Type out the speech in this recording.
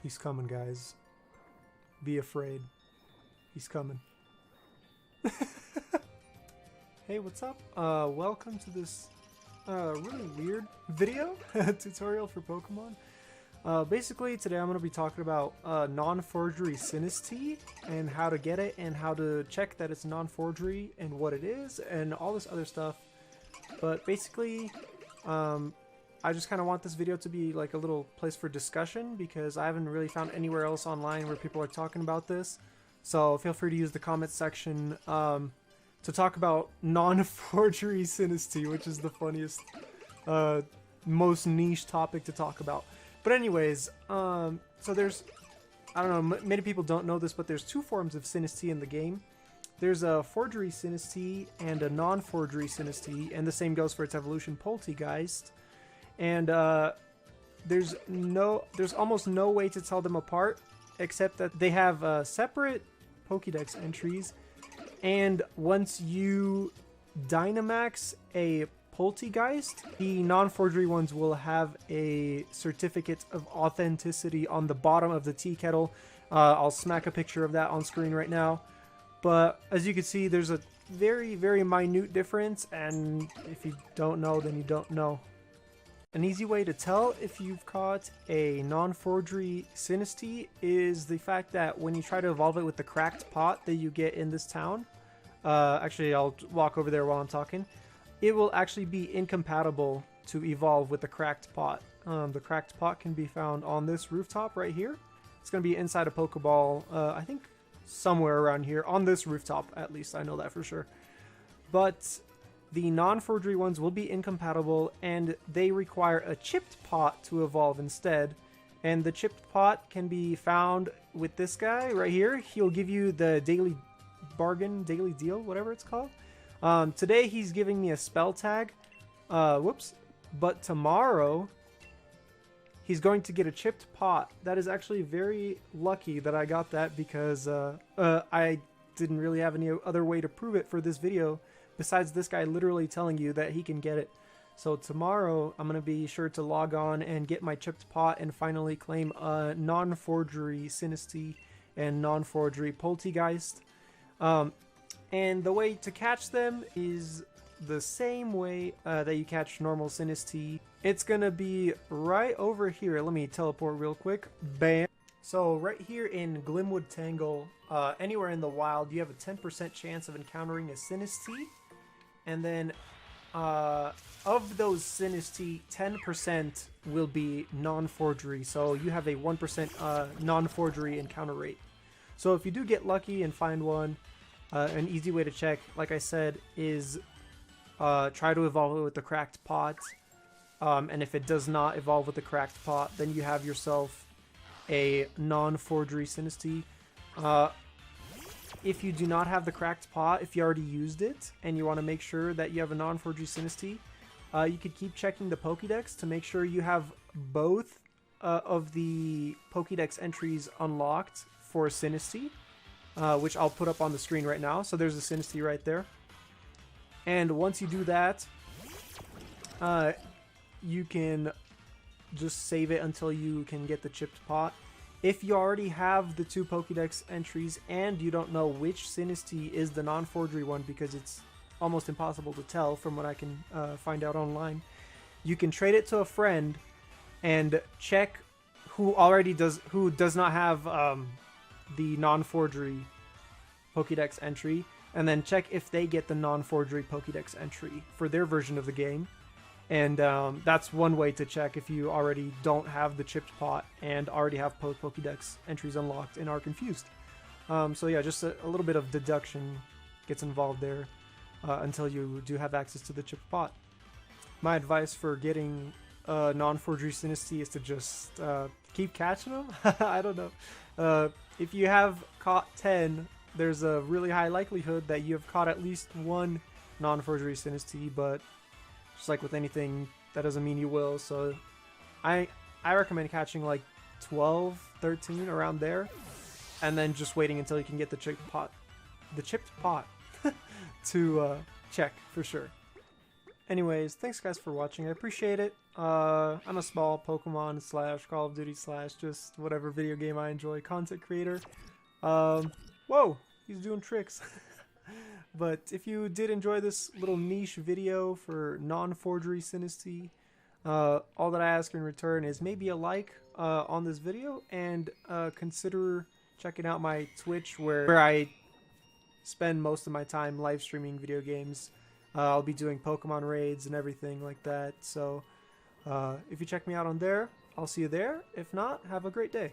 He's coming, guys. Be afraid. He's coming. Hey, what's up? Welcome to this really weird video tutorial for Pokemon. Basically, today I'm going to be talking about non-forgery Sinistea and how to get it and how to check that it's non-forgery and what it is and all this other stuff. But basically, I just kind of want this video to be like a little place for discussion because I haven't really found anywhere else online where people are talking about this. So feel free to use the comment section to talk about non-forgery Sinistea, which is the funniest, most niche topic to talk about. But anyways, so there's, I don't know, many people don't know this, but there's two forms of Sinistea in the game. There's a forgery Sinistea and a non-forgery Sinistea, and the same goes for its evolution Polteageist. And there's almost no way to tell them apart, except that they have separate Pokédex entries. And once you Dynamax a Polteageist, the non-forgery ones will have a certificate of authenticity on the bottom of the tea kettle. I'll smack a picture of that on screen right now. But as you can see, there's a very, very minute difference, and if you don't know, then you don't know. An easy way to tell if you've caught a non-forgery Sinistea is the fact that when you try to evolve it with the cracked pot that you get in this town, actually I'll walk over there while I'm talking, it will actually be incompatible to evolve with the cracked pot. The cracked pot can be found on this rooftop right here. It's going to be inside a Pokeball, I think somewhere around here, on this rooftop at least, I know that for sure. But the non-forgery ones will be incompatible, and they require a chipped pot to evolve instead. And the chipped pot can be found with this guy right here. He'll give you the daily bargain, daily deal, whatever it's called. Today he's giving me a spell tag. Whoops. But tomorrow he's going to get a chipped pot. That is actually very lucky that I got that because I didn't really have any other way to prove it for this video besides this guy literally telling you that he can get it. So tomorrow I'm going to be sure to log on and get my chipped pot and finally claim a non-forgery Sinistea and non-forgery Polteageist. And the way to catch them is the same way that you catch normal Sinistea. It's going to be right over here. Let me teleport real quick. Bam. So right here in Glimwood Tangle, anywhere in the wild, you have a 10% chance of encountering a Sinistea. And then of those Sinistea, 10% will be non-forgery. So you have a 1% non-forgery encounter rate. So if you do get lucky and find one, an easy way to check, like I said, is try to evolve it with the cracked pot. And if it does not evolve with the cracked pot, then you have yourself a non-forgery Sinistea. If you do not have the cracked pot, if you already used it and you want to make sure that you have a non-forgery Sinistea, you could keep checking the Pokédex to make sure you have both of the Pokédex entries unlocked for Sinistea, which I'll put up on the screen right now. So there's a Sinistea right there. And once you do that, you can just save it until you can get the chipped pot. If you already have the two Pokédex entries and you don't know which Sinistea is the non-forgery one because it's almost impossible to tell from what I can find out online, you can trade it to a friend and check who does not have the non-forgery Pokédex entry, and then check if they get the non-forgery Pokédex entry for their version of the game. And that's one way to check if you already don't have the chipped pot and already have Pokédex entries unlocked and are confused. So yeah, just a little bit of deduction gets involved there until you do have access to the chipped pot. My advice for getting non-forgery Sinistea is to just keep catching them. I don't know. If you have caught 10, there's a really high likelihood that you have caught at least one non-forgery Sinistea, but just like with anything, that doesn't mean you will. So I recommend catching like 12, 13 around there, and then just waiting until you can get the chipped pot to check for sure. Anyways, thanks guys for watching. I appreciate it. I'm a small Pokemon / Call of Duty / just whatever video game I enjoy content creator. Whoa, he's doing tricks. But if you did enjoy this little niche video for non-forgery Sinistea, all that I ask in return is maybe a like on this video, and consider checking out my Twitch where I spend most of my time live streaming video games. I'll be doing Pokemon raids and everything like that. So if you check me out on there, I'll see you there. If not, have a great day.